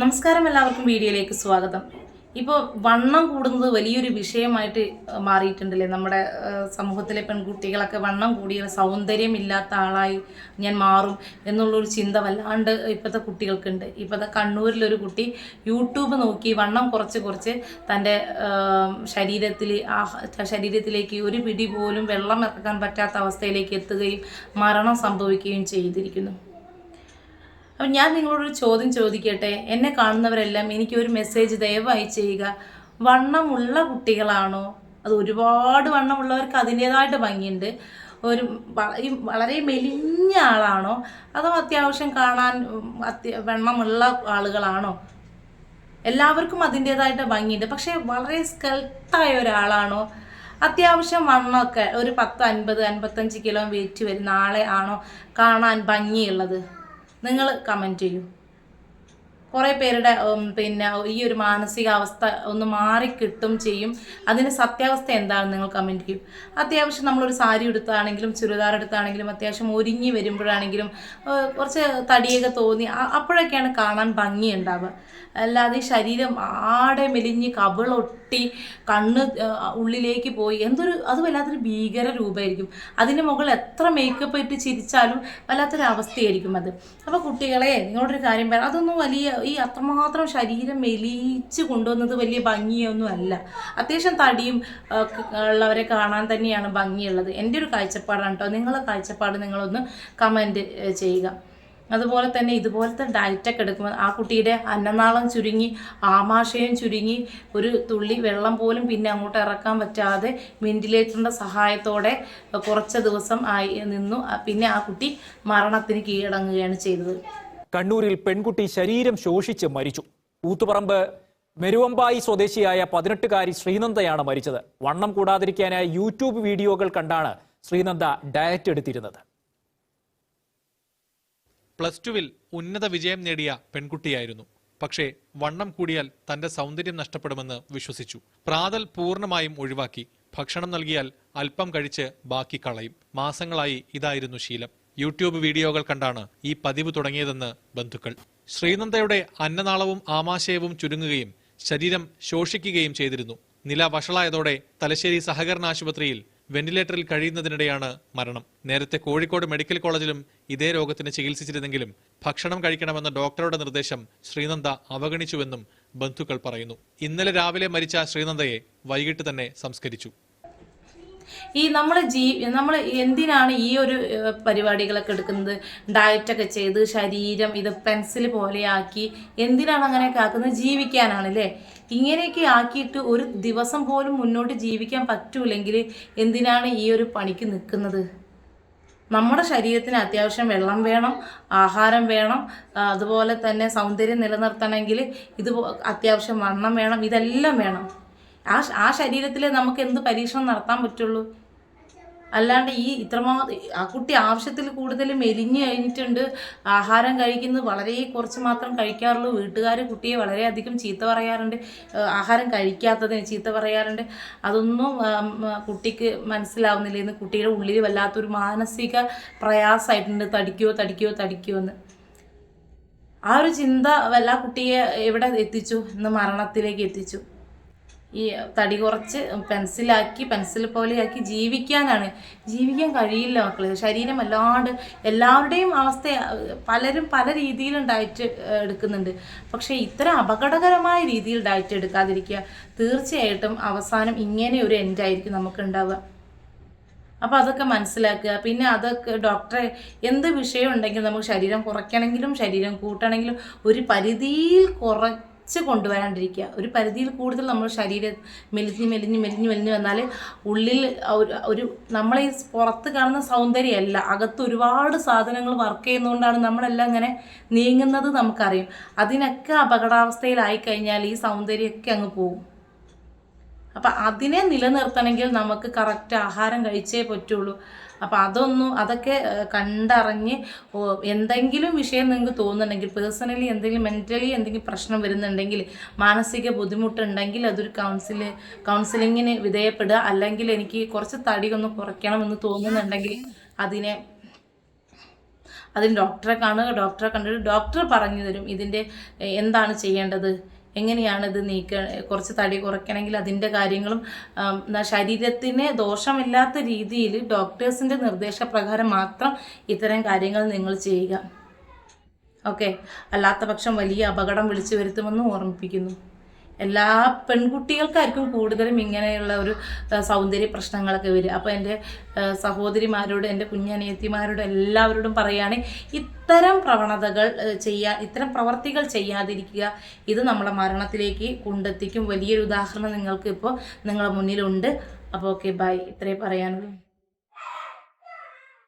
നമസ്കാരം, എല്ലാവർക്കും വീഡിയോയിലേക്ക് സ്വാഗതം. ഇപ്പോൾ വണ്ണം കൂടുന്നത് വലിയൊരു വിഷയമായിട്ട് മാറിയിട്ടുണ്ടല്ലേ നമ്മുടെ സമൂഹത്തിലെ പെൺകുട്ടികളൊക്കെ. വണ്ണം കൂടിയ സൗന്ദര്യമില്ലാത്ത ആളായി ഞാൻ മാറും എന്നുള്ളൊരു ചിന്ത വല്ലാണ്ട് ഇപ്പോഴത്തെ കുട്ടികൾക്കുണ്ട്. ഇപ്പോഴത്തെ കണ്ണൂരിലൊരു കുട്ടി യൂട്യൂബ് നോക്കി വണ്ണം കുറച്ച് തൻ്റെ ശരീരത്തിലേക്ക് ഒരു പിടി പോലും വെള്ളം ഇറക്കാൻ പറ്റാത്ത അവസ്ഥയിലേക്ക് എത്തുകയും മരണം സംഭവിക്കുകയും ചെയ്തിരിക്കുന്നു. അപ്പം ഞാൻ നിങ്ങളോടൊരു ചോദ്യം ചോദിക്കട്ടെ. എന്നെ കാണുന്നവരെല്ലാം എനിക്കൊരു മെസ്സേജ് ദയവായി ചെയ്യുക. വണ്ണമുള്ള കുട്ടികളാണോ, അത് ഒരുപാട് വണ്ണമുള്ളവർക്ക് അതിൻ്റേതായിട്ട് ഭംഗിയുണ്ട്, വളരെ മെലിഞ്ഞ ആളാണോ, അതോ അത്യാവശ്യം കാണാൻ വണ്ണമുള്ള ആളുകളാണോ? എല്ലാവർക്കും അതിൻ്റേതായിട്ട് ഭംഗിയുണ്ട്. പക്ഷേ വളരെ സ്കെൽട്ടായ ഒരാളാണോ, അത്യാവശ്യം വണ്ണമൊക്കെ ഒരു 50-55 കിലോ വെയിറ്റ് വരുന്ന ആളെ ആണോ കാണാൻ ഭംഗിയുള്ളത്? നിങ്ങൾ കമൻറ്റ് ചെയ്യൂ. കുറേ പേരുടെ ഈ ഒരു മാനസികാവസ്ഥ ഒന്ന് മാറിക്കിട്ടും ചെയ്യും. അതിന് സത്യാവസ്ഥ എന്താണെന്ന് നിങ്ങൾ കമൻറ്റ് ചെയ്യും. അത്യാവശ്യം നമ്മളൊരു സാരി എടുത്താണെങ്കിലും ചുരിദാർ എടുത്താണെങ്കിലും അത്യാവശ്യം ഒരുങ്ങി വരുമ്പോഴാണെങ്കിലും കുറച്ച് തടിയൊക്കെ തോന്നി അപ്പോഴൊക്കെയാണ് കാണാൻ ഭംഗി ഉണ്ടാവുക. അല്ലാതെ ശരീരം ആടെ മെലിഞ്ഞ് കവിളൊട്ടി കണ്ണ് ഉള്ളിലേക്ക് പോയി അത് വല്ലാത്തൊരു ഭീകര രൂപമായിരിക്കും. അതിന് മുകളിൽ എത്ര മേക്കപ്പ് ഇട്ട് ചിരിച്ചാലും വല്ലാത്തൊരു അവസ്ഥയായിരിക്കും അത്. അപ്പോൾ കുട്ടികളെ, നിങ്ങളോടൊരു കാര്യം പറയാം. അതൊന്നും അത്രമാത്രം ശരീരം മെലിയിച്ച് കൊണ്ടുവന്നത് വലിയ ഭംഗിയൊന്നും അല്ല. അത്യാവശ്യം തടിയും ഉള്ളവരെ കാണാൻ തന്നെയാണ് ഭംഗിയുള്ളത്. എൻ്റെ ഒരു കാഴ്ചപ്പാടാണ് കേട്ടോ. നിങ്ങളുടെ കാഴ്ചപ്പാട് നിങ്ങളൊന്ന് കമൻറ്റ് ചെയ്യുക. അതുപോലെ തന്നെ ഇതുപോലത്തെ ഡയറ്റൊക്കെ എടുക്കുമ്പോൾ ആ കുട്ടിയുടെ അന്നനാളം ചുരുങ്ങി, ആമാശയം ചുരുങ്ങി, ഒരു തുള്ളി വെള്ളം പോലും പിന്നെ അങ്ങോട്ട് ഇറക്കാൻ പറ്റാതെ വെന്റിലേറ്ററിൻ്റെ സഹായത്തോടെ കുറച്ച് ദിവസം നിന്നു. പിന്നെ ആ കുട്ടി മരണത്തിന് കീഴടങ്ങുകയാണ് ചെയ്തത്. കണ്ണൂരിൽ പെൺകുട്ടി ശരീരം ശോഷിച്ച് മരിച്ചു. കൂത്തുപറമ്പ് മെരുവമ്പായി സ്വദേശിയായ 18-കാരി ശ്രീനന്ദയാണ് മരിച്ചത്. വണ്ണം കൂടാതിരിക്കാനായി യൂട്യൂബ് വീഡിയോകൾ കണ്ടാണ് ശ്രീനന്ദ ഡയറ്റ് എടുത്തിരുന്നത്. +2-വിൽ ഉന്നത വിജയം നേടിയ പെൺകുട്ടിയായിരുന്നു. പക്ഷേ വണ്ണം കൂടിയാൽ തന്റെ സൗന്ദര്യം നഷ്ടപ്പെടുമെന്ന് വിശ്വസിച്ചു. പ്രാതൽ പൂർണ്ണമായും ഒഴിവാക്കി. ഭക്ഷണം നൽകിയാൽ അല്പം കഴിച്ച് ബാക്കി കളയും. മാസങ്ങളായി ഇതായിരുന്നു ശീലം. യൂട്യൂബ് വീഡിയോകൾ കണ്ടാണ് ഈ പതിവ് തുടങ്ങിയതെന്ന് ബന്ധുക്കൾ. ശ്രീനന്ദയുടെ അന്നനാളവും ആമാശയവും ചുരുങ്ങുകയും ശരീരം ശോഷിക്കുകയും ചെയ്തിരുന്നു. നില വഷളായതോടെ തലശ്ശേരി സഹകരണ ആശുപത്രിയിൽ വെന്റിലേറ്ററിൽ കഴിയുന്നതിനിടെയാണ് മരണം. നേരത്തെ കോഴിക്കോട് മെഡിക്കൽ കോളേജിലും ഇതേ രോഗത്തിന് ചികിത്സിച്ചിരുന്നെങ്കിലും ഭക്ഷണം കഴിക്കണമെന്ന ഡോക്ടറുടെ നിർദ്ദേശം ശ്രീനന്ദ അവഗണിച്ചുവെന്നും ബന്ധുക്കൾ പറയുന്നു. ഇന്നലെ രാവിലെ മരിച്ച ശ്രീനന്ദയെ വൈകിട്ട് തന്നെ സംസ്കരിച്ചു. നമ്മൾ എന്തിനാണ് ഈ ഒരു പരിപാടികളൊക്കെ എടുക്കുന്നത്? ഡയറ്റൊക്കെ ചെയ്ത് ശരീരം ഇത് പെൻസിൽ പോലെയാക്കി എന്തിനാണ് അങ്ങനെയൊക്കെ ആക്കുന്നത്? ജീവിക്കാനാണല്ലേ. ഇങ്ങനെയൊക്കെ ആക്കിയിട്ട് ഒരു ദിവസം പോലും മുന്നോട്ട് ജീവിക്കാൻ പറ്റൂലെങ്കിൽ എന്തിനാണ് ഈ ഒരു പണിക്ക് നിൽക്കുന്നത്? നമ്മുടെ ശരീരത്തിന് അത്യാവശ്യം വെള്ളം വേണം, ആഹാരം വേണം, അതുപോലെ തന്നെ സൗന്ദര്യം നിലനിർത്തണമെങ്കിൽ അത്യാവശ്യം വണ്ണം വേണം, ഇതെല്ലാം വേണം. ആ ശരീരത്തിൽ നമുക്ക് എന്ത് പരീക്ഷണം നടത്താൻ പറ്റുള്ളൂ? അല്ലാണ്ട് ആ കുട്ടി ആവശ്യത്തിൽ കൂടുതൽ മെലിഞ്ഞു കഴിഞ്ഞിട്ടുണ്ട്. ആഹാരം കഴിക്കുന്നത് വളരെ കുറച്ച് മാത്രം കഴിക്കാറുള്ളൂ. വീട്ടുകാർ കുട്ടിയെ വളരെയധികം ചീത്ത പറയാറുണ്ട്. ആഹാരം കഴിക്കാത്തതിന് ചീത്ത പറയാറുണ്ട്. അതൊന്നും കുട്ടിക്ക് മനസ്സിലാവുന്നില്ല. ഇന്ന് കുട്ടിയുടെ ഉള്ളിൽ വല്ലാത്തൊരു മാനസിക പ്രയാസമായിട്ടുണ്ട്. തടിക്കുമോ എന്ന്. ആ ഒരു ചിന്ത കുട്ടിയെ എവിടെ എത്തിച്ചു? ഇന്ന് മരണത്തിലേക്ക് എത്തിച്ചു. ഈ തടി കുറച്ച് പെൻസിൽ പോലെയാക്കി ജീവിക്കാൻ കഴിയില്ല മക്കളെ. ശരീരം അല്ലാണ്ട് എല്ലാവരുടെയും അവസ്ഥ, പലരും പല രീതിയിലും ഡയറ്റ് എടുക്കുന്നുണ്ട്. പക്ഷേ ഇത്തരം അപകടകരമായ രീതിയിൽ ഡയറ്റ് എടുക്കാതിരിക്കുക. തീർച്ചയായിട്ടും അവസാനം ഇങ്ങനെ ഒരു എൻഡായിരിക്കും നമുക്ക് ഉണ്ടാവുക. അപ്പോൾ അതൊക്കെ മനസ്സിലാക്കുക. പിന്നെ അതൊക്കെ ഡോക്ടറെ എന്ത് വിഷയം ഉണ്ടെങ്കിലും നമുക്ക് ശരീരം കുറയ്ക്കണമെങ്കിലും ശരീരം കൂട്ടണമെങ്കിലും ഒരു പരിധിയിൽ കൊണ്ടുവരാണ്ടിരിക്കുക. ഒരു പരിധിയിൽ കൂടുതൽ നമ്മൾ ശരീരം മെലിഞ്ഞ് വന്നാൽ ഉള്ളിൽ നമ്മളെ ഈ പുറത്ത് കാണുന്ന സൗന്ദര്യമല്ല, അകത്ത് ഒരുപാട് സാധനങ്ങൾ വർക്ക് ചെയ്യുന്നതുകൊണ്ടാണ് നമ്മളെല്ലാം ഇങ്ങനെ നീങ്ങുന്നത് നമുക്കറിയും. അതിനൊക്കെ അപകടാവസ്ഥയിലായി കഴിഞ്ഞാൽ ഈ സൗന്ദര്യമൊക്കെ അങ്ങ് പോകും. അപ്പം അതിനെ നിലനിർത്തണമെങ്കിൽ നമുക്ക് കറക്റ്റ് ആഹാരം കഴിച്ചേ പറ്റുള്ളൂ. അപ്പം അതൊക്കെ കണ്ടറിഞ്ഞ് എന്തെങ്കിലും വിഷയം നിങ്ങൾക്ക് തോന്നുന്നുണ്ടെങ്കിൽ, പേഴ്സണലി എന്തെങ്കിലും മെൻ്റലി എന്തെങ്കിലും പ്രശ്നം വരുന്നുണ്ടെങ്കിൽ, മാനസിക ബുദ്ധിമുട്ടുണ്ടെങ്കിൽ അതൊരു കൗൺസിലിങ്ങിന് വിധേയപ്പെടുക. അല്ലെങ്കിൽ എനിക്ക് കുറച്ച് തടി ഒന്ന് കുറയ്ക്കണമെന്ന് തോന്നുന്നുണ്ടെങ്കിൽ അതിന് ഡോക്ടറെ കാണുക, ഡോക്ടറെ കണ്ടിട്ട് ഡോക്ടർ പറഞ്ഞു തരും ഇതിൻ്റെ എന്താണ് ചെയ്യേണ്ടത്, എങ്ങനെയാണ് ഇത് കുറച്ച് തടി കുറയ്ക്കണമെങ്കിൽ അതിൻ്റെ കാര്യങ്ങളും ശരീരത്തിന് ദോഷമില്ലാത്ത രീതിയിൽ ഡോക്ടേഴ്സിൻ്റെ നിർദ്ദേശപ്രകാരം മാത്രം ഇത്തരം കാര്യങ്ങൾ നിങ്ങൾ ചെയ്യുക. ഓക്കെ, അല്ലാത്ത പക്ഷം വലിയ അപകടം വിളിച്ചു വരുത്തുമെന്ന് ഓർമ്മിപ്പിക്കുന്നു. എല്ലാ പെൺകുട്ടികൾക്കായിരിക്കും കൂടുതലും ഇങ്ങനെയുള്ള ഒരു സൗന്ദര്യ പ്രശ്നങ്ങളൊക്കെ വരിക. അപ്പോൾ എൻ്റെ സഹോദരിമാരോട്, എൻ്റെ കുഞ്ഞനിയത്തിമാരോട് എല്ലാവരോടും പറയുകയാണ്, ഇത്തരം ഇത്തരം പ്രവർത്തികൾ ചെയ്യാതിരിക്കുക. ഇത് നമ്മളെ മരണത്തിലേക്ക് കൊണ്ടെത്തിക്കും. വലിയൊരു ഉദാഹരണം നിങ്ങൾക്ക് ഇപ്പോൾ നിങ്ങളുടെ മുന്നിലുണ്ട്. അപ്പോൾ ഓക്കെ, ബൈ. ഇത്രയേ പറയാനുള്ളൂ.